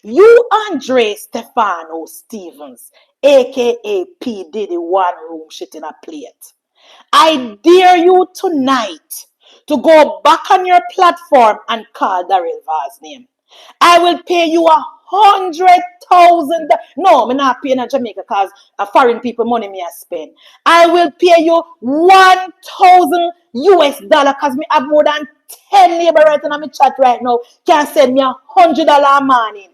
You, Andre Stefano Stevens, aka P. Diddy, one room shit in a plate. I dare you tonight to go back on your platform and call Daryl Vaz's name. I will pay you 100,000. No, I'm not paying in Jamaica because a foreign people money me I spend. I will pay you 1,000 US dollar because me have more than 10 labor right in my chat right now. Can send me $100 a morning.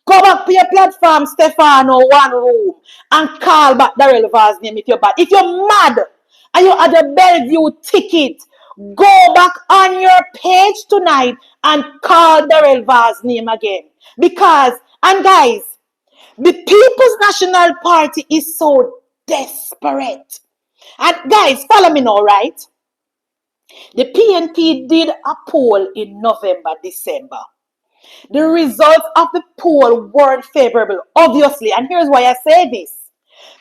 Go back to your platform, Stefano, one room, and call back Daryl Vaz's name if you're bad. If you're mad and you had a Bellevue ticket, go back on your page tonight and call Daryl Vaz's name again. Because, and guys, the People's National Party is so desperate. And guys, follow me now, right? The PNP did a poll in November, December. The results of the poll weren't favorable, obviously. And here's why I say this.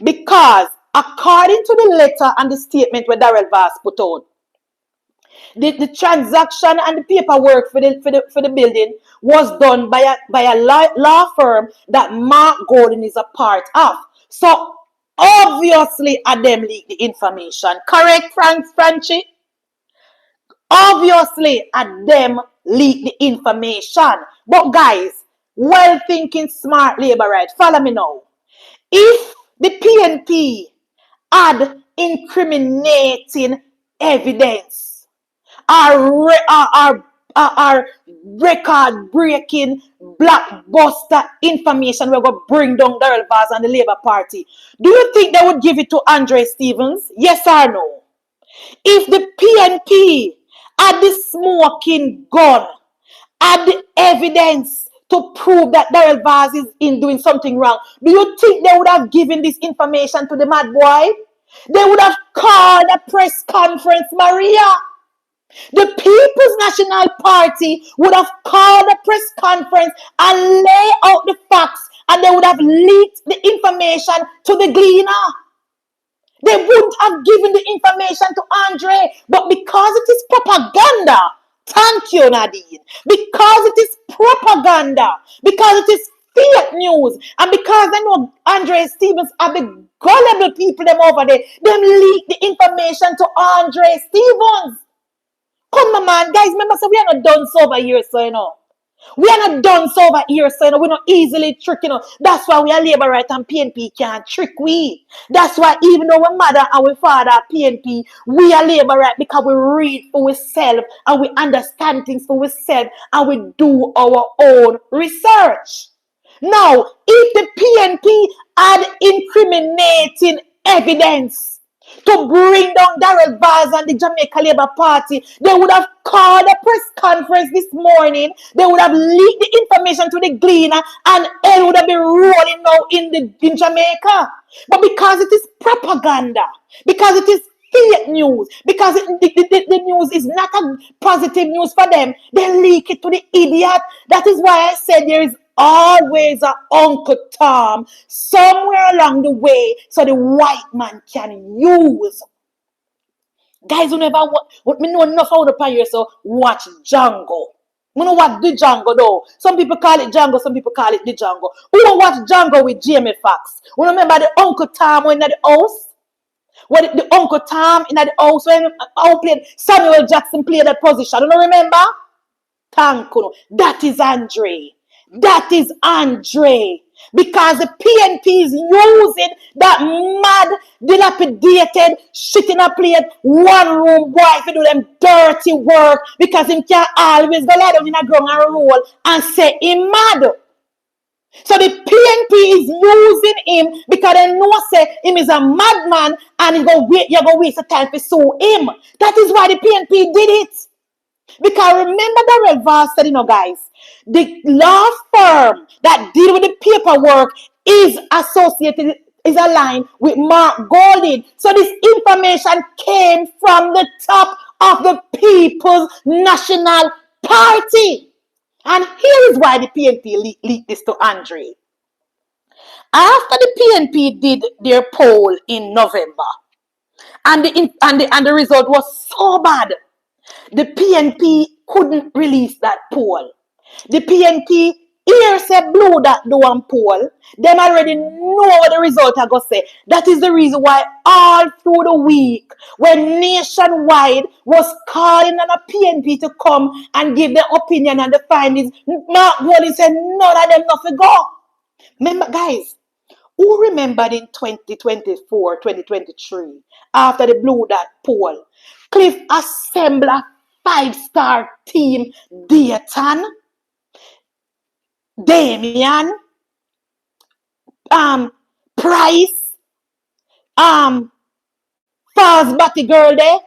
Because according to the letter and the statement where Daryl Vaz put out, the transaction and the paperwork for the building was done by a law firm that Mark Gordon is a part of. So obviously, them leak the information. Correct, Franchi? Obviously, them leak the information. But guys, well thinking, smart labor, right? Follow me now. If the PNP had incriminating evidence, our record-breaking blockbuster information we're going to bring down Daryl Vaz and the Labour Party, do you think they would give it to Andre Stevens? Yes or no? If the PNP had the smoking gun, had the evidence to prove that Daryl Vaz is in doing something wrong, do you think they would have given this information to the mad boy? They would have called a press conference, Maria. The People's National Party would have called a press conference and lay out the facts, and they would have leaked the information to the Gleaner. They wouldn't have given the information to Andre, but because it is propaganda, thank you, Nadine, because it is propaganda, because it is fake news, and because I know Andre Stevens are the gullible people them over there, them leak the information to Andre Stevens. Come on, man, guys, remember, so we are not done so over here, so you know. We are not done so over here, so you know, we're not easily tricked, you know. That's why we are labor right and PNP can't trick we. That's why even though our mother and our father are PNP, we are labor right because we read for ourselves and we understand things for ourselves and we do our own research. Now, if the PNP had incriminating evidence to bring down Daryl Vaz and the Jamaica Labour Party, they would have called a press conference this morning. They would have leaked the information to the Gleaner, and it would have been rolling now in Jamaica. But because it is propaganda, because it is fake news, because the news is not a positive news for them, they leak it to the idiot. That is why I said there is always a Uncle Tom somewhere along the way so the white man can use. Guys who never what me know enough out of here, so watch Django. You know what the Django though? Some people call it Django, some people call it the Django. Who watch Django with Jamie Foxx? You remember the Uncle Tom when at the house? When the Uncle Tom in the house when played Samuel Jackson played that position. You don't remember? Thank you. That is Andre. That is Andre. Because the PNP is using that mad, dilapidated, shit in a plate, one room boy to do them dirty work because him can always go lie down in a ground and roll and say him mad. So the PNP is using him because they know say him is a madman and you're going to waste the time to sue him. That is why the PNP did it. Because remember Daryl Vaz said, you know, guys, the law firm that deal with the paperwork is associated, is aligned with Mark Golding. So this information came from the top of the People's National Party. And here is why the PNP leaked this to Andre. After the PNP did their poll in November, and the result was so bad, the PNP couldn't release that poll. The PNP Here say blue that do one poll. Them already know what the result I go say. That is the reason why all through the week, when nationwide was calling on a PNP to come and give their opinion and the findings, Mark Golding said none of them nothing go. Remember, guys, who remembered in 2024, 2023, after the Blue Dot poll, Cliff assembled a 5-star team, Dayton, Damian, Price, Fast Batty Girl there.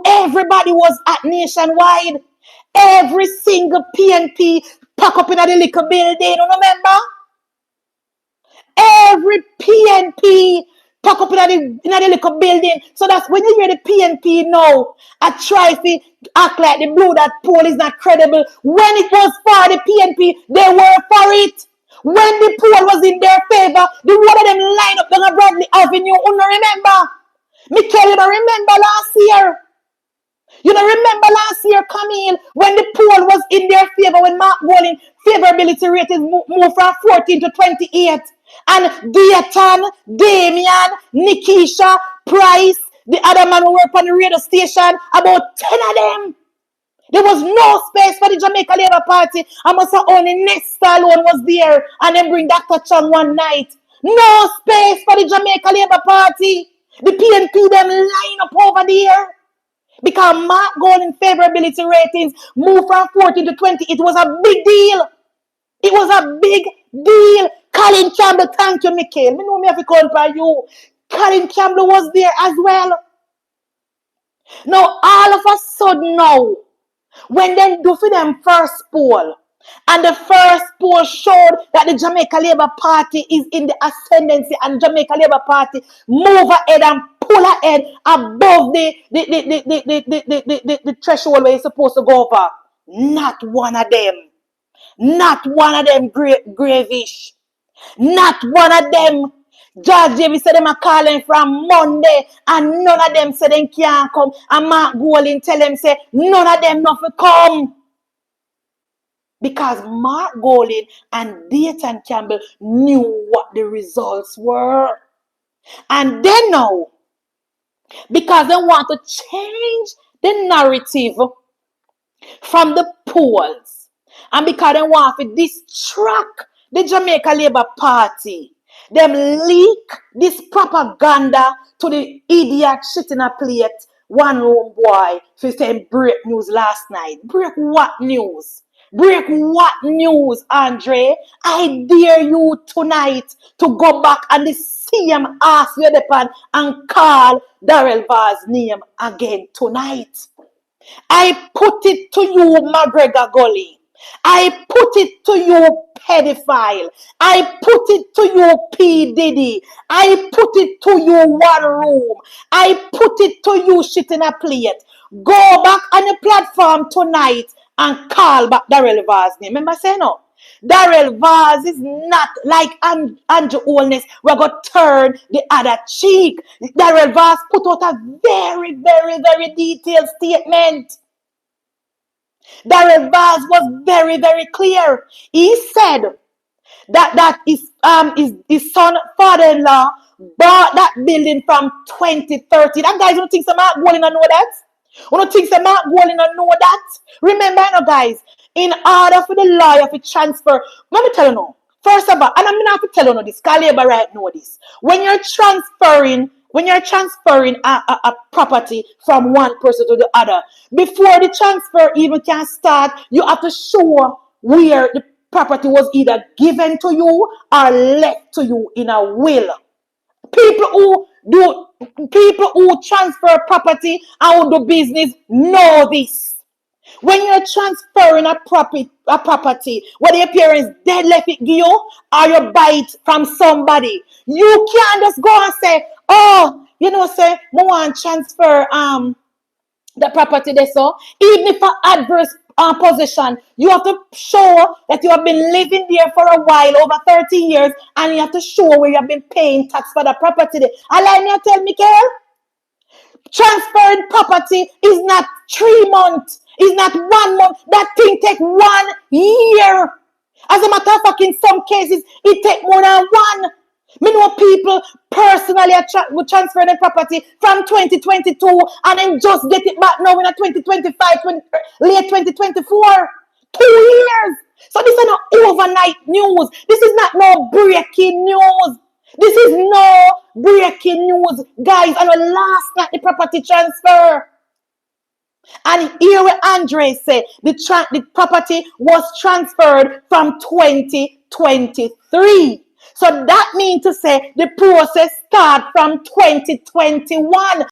Everybody was at nationwide. Every single PNP pack up in the little building, you remember? Every PNP pack up in the little building. So that's when you hear the PNP now, I try to act like the Blue Dot poll is not credible. When it was for the PNP, they were for it. When the poll was in their favor, the one of them line up down Bradley Avenue. You don't remember? Me tell you, remember last year? You know, remember last year, Camille, when the poll was in their favor, when Mark Golding favorability rating moved from 14 to 28. And Dayton, Damian, Nikisha, Price, the other man who worked on the radio station, about 10 of them. There was no space for the Jamaica Labour Party. I must have only Nesta alone was there. And then bring Dr. Chang one night. No space for the Jamaica Labour Party. The PNP them line up over there. Because Mark Golding favorability ratings moved from 14 to 20. It was a big deal. It was a big deal. Colin Campbell, thank you, Michael. Me know me have to call by you. Colin Campbell was there as well. Now, all of a sudden now, when they do for them first poll, and the first poll showed that the Jamaica Labour Party is in the ascendancy, and Jamaica Labour Party move ahead and pull ahead above the threshold where you're supposed to go over. Not one of them. Not one of them gravish. Not one of them. George Davis said them are calling from Monday and none of them said they can't come. And Mark Golding tell them say none of them not to come. Because Mark Golding and Dayton Campbell knew what the results were. And then now, because they want to change the narrative from the polls, and because they want to distract the Jamaica Labour Party, them leak this propaganda to the idiot shit in a plate, one room boy, for saying break news last night. Break what news? Break what news, Andre? I dare you tonight to go back and the same ask your depend and call Darrell Vaz's name again tonight. I put it to you, McGregor Gully. I put it to you, pedophile. I put it to you, P. Diddy. I put it to you, one room. I put it to you, shit in a plate. Go back on the platform tonight and call back Darrell Vaz's name. Remember saying no? Darrell Vaz is not like Andrew Holness. We're going to turn the other cheek. Darrell Vaz put out a very, very, very detailed statement. Darrell Vaz was very, very clear. He said that his son, father-in-law, bought that building from 2030. That guys don't think some Mark Golding know that? You don't think some Mark Golding know that? Remember, guys, in order for the lawyer to transfer, let me tell you now. First of all, and I'm gonna have to tell you now this, Caliber right know this. When you're transferring a property from one person to the other, before the transfer even can start, you have to show where the property was either given to you or left to you in a will. People who transfer property and who do business know this. When you're transferring a property, whether your parents dead left it give you or you buy it from somebody, you can't just go and say, oh, say, I want to transfer the property there. So even if an adverse position, you have to show that you have been living there for a while, over 30 years, and you have to show where you have been paying tax for the property there. Allow me to tell Michael, transferring property is not 3 months. It's not 1 month. That thing take 1 year. As a matter of fact, in some cases, it take more than one. Me know people personally would transfer their property from 2022 and then just get it back now in a 2025, late 2024. 2 years. So this is not overnight news. This is not no breaking news. This is no breaking news, guys. And the last night the property transfer. And here where Andre said the property was transferred from 2023. So that means to say the process start from 2021.